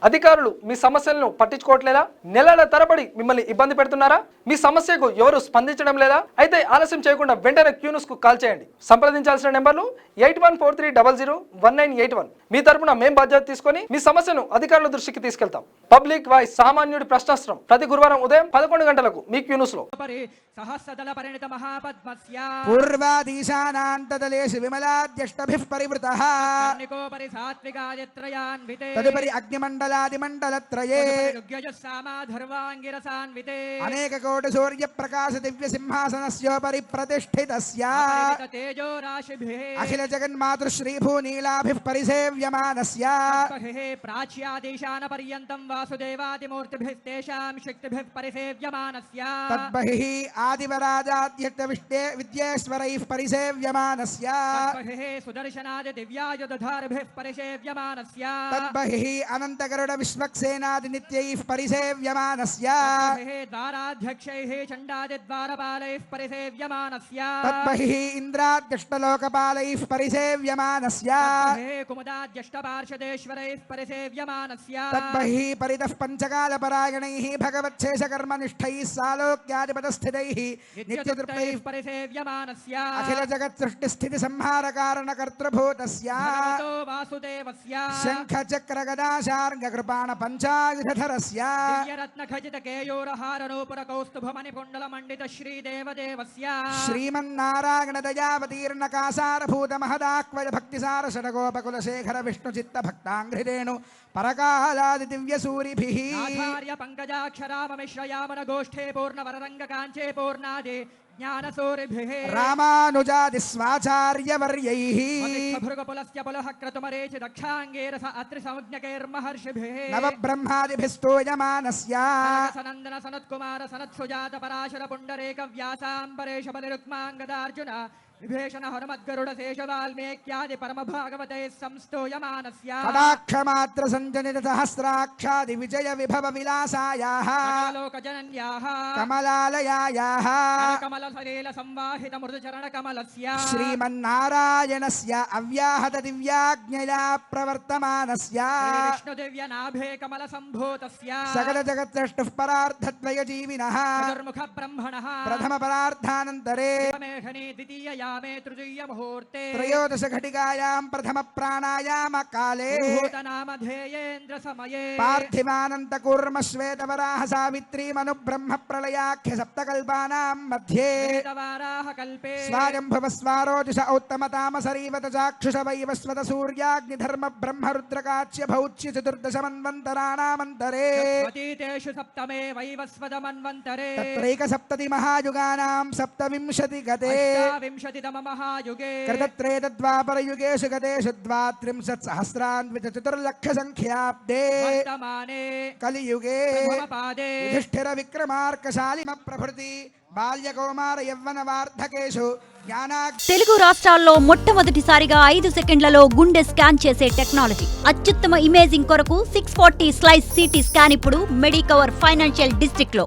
అధికారులు మీ సమస్యలను పట్టించుకోవట్లేదా? నెలల తరబడి మిమ్మల్ని ఇబ్బంది పెడుతున్నారా? మీ సమస్యకు ఎవరు స్పందించడం లేదా? అయితే ఆలస్యం చేయకుండా వెంటనే క్యూన్యూస్ కు కాల్ చేయండి. సంప్రదించాల్సిన నెంబర్లు 8143001981. మీ తరపున మేము బాధ్యత తీసుకొని మీ సమస్యను అధికారుల దృష్టికి తీసుకెళ్తాం. పబ్లిక్ వాయిస్ సామాన్యుడి ప్రశ్నాస్త్రం ప్రతి గురువారం ఉదయం 11 గంటలకు మీ క్యూన్యూస్ లో. సహస్రదళ పరిణిత మహాపద్మస్య పూర్వాదీశానాంతదలేషు విమలాద్యష్టభిః పరివృతః నికోపరి సాత్వికాయత్రయాన్వితే తదుపరి అగ్నిమండలాదిమండలత్రయే రుగ్యజస్సామాధర్వాంగిరసాన్వితే అనేక కోటి సూర్య ప్రకాశ దివ్య సింహాసనస్యోపరి ప్రతిష్ఠితస్య తేజో రాశిభిః అఖిల జగన్మాతృశ్రీ భూనీలాభిః పరిసేవ్యమానస్య ప్రాచ్యాదేశాన పర్యంతం వాసుదేవాదిమూర్తిభిస్తేషాం శక్తిభిః పరిసేవ్యమానస్య తద్బహిః ఆదివరాజాద్యక్త విద్యేశ్వరైః పరిసేవ్యమానస్య సుదర్శనాది దివ్యాయుధారభిః పరిసేవ్యమానస్య తద్బహిః అనంతగరుడ విశ్వక్సేనాది నిత్యైః పరిసేవ్యమానస్య ద్వారాధ్యక్షైః చండాది ద్వారపాలైః పరిసేవ్యమానస్య తద్బహిః ఇంద్రాద్యష్టలోకపాలైః పరిసేవ్యమానస్య కుముదాద్యష్టపార్షదేశ్వరైః పరిసేవ్యమానస్య తద్బహిః పరితః పంచకాలపరాయణైః భగవచ్ఛేషకర్మనిష్ఠైః సాలోక్యాధిపతస్థితైః నిత్యతృప్తైః పరిసేవ్యమానస్య అఖిల జగత్ సృష్టి స్థితి సంహార కారణ కర్తృభూతస్య వాసుదేవస్య శంఖ చక్ర గదాశార్ంగ కృపాణ పంచాయుధరస్య రత్న ఖచిత కేయూరహార నూపుర కౌస్తుభమణి పుండల మండిత శ్రీదేవదేవస్య శ్రీమన్నారాయణ దయావతీర్ణ కాసారభూత మహదాక్వయ భక్తిసార షడగోపకుల శేఖర విష్ణు చిత్త భక్తాంఘ్రిరేణు పరకాలాది దివ్య సూరిభిః ఆచార్య పంకజాక్షరామమిశ్రయామన గోష్ఠే పూర్ణవరరంగ కాంచే పూర్ణాది జ్ఞానసూరిభిః రామానుజాది స్వాచార్యవర్యైః భృగపులస్య పులః క్రతుమరేచి దక్షాంగేరస అత్రి సంజ్ఞకైర్మహర్షిభిః నవబ్రహ్మాదిభిస్తూయమానస్య సనందన సనత్కుమార సనత్సుజాత పరాశర పుండరేక వ్యాసాంబరేష బలిరుక్మాంగదార్జున విభీషణ హనుమద్గరుడ శేష వాల్మీక్యాది పరమ భాగవతే సంస్తూయమానస్య కటాక్షమాత్ర సంజనిత సహస్రాక్షాది విజయ విభవ విలాసాయాః లోకజనన్యాః కమలాలయాయాః కమల సలీల సంవాహిత మృదు చరణ కమలస్య శ్రీమన్నారాయణస్య అవ్యాహత దివ్యాజ్ఞయా ప్రవర్తమానస్య విష్ణు దివ్య నాభే కమల సంభూతస్య సకల జగత్సృష్టుః పరార్థద్వయ జీవినః చతుర్ముఖ బ్రహ్మణః ప్రథమ పరార్థానంతరే మేఘనే ద్వితీయ యామే తృతీయ ముహూర్తే త్రయోదశ ఘటికాయాం ప్రథమ ప్రాణాయామ కాలే భూతనామధేయేంద్ర సమయే పార్థివానంత కూర్మ శ్వేతవరాహ సావిత్రీ మను బ్రహ్మ ప్రళయాఖ్య సప్తకల్పానాం మధ్యే వేదవారాహ కల్పే స్వాయంభవ స్వారోజుష ఔత్తమతామసరీవత చాక్షుష వైవస్వత సూర్యాగ్నిధర్మ బ్రహ్మ రుద్రకాచ్య భౌచ్య చతుర్దశ మన్వంతరాణామంతరే అతీతేషు సప్తమే వైవస్వత మన్వంతరే తత్రైక సప్తతి మహాయుగానాం సప్తవింశతి గతే వింశతితమ మహాయుగే కృతత్రేతద్వాపరయుగేషు గతేషు ద్వాత్రింశత్ సహస్రాన్విత చతుర్లక్ష సంఖ్యాబ్దే వర్తమానే కలియుగే పాదే యుధిష్ఠిర విక్రమార్కశాలిమ ప్రభృతి బాల్యకౌమార యవ్వన వార్ధకేషు తెలుగు రాష్ట్రాల్లో మొట్టమొదటిసారిగా 5 సెకండ్లలో గుండె స్కాన్ చేసే టెక్నాలజీ. అత్యుత్తమ ఇమేజింగ్ కొరకు 640 స్లైస్ సిటీ స్కాన్ ఇప్పుడు మెడికవర్ ఫైనాన్షియల్ డిస్ట్రిక్ట్ లో.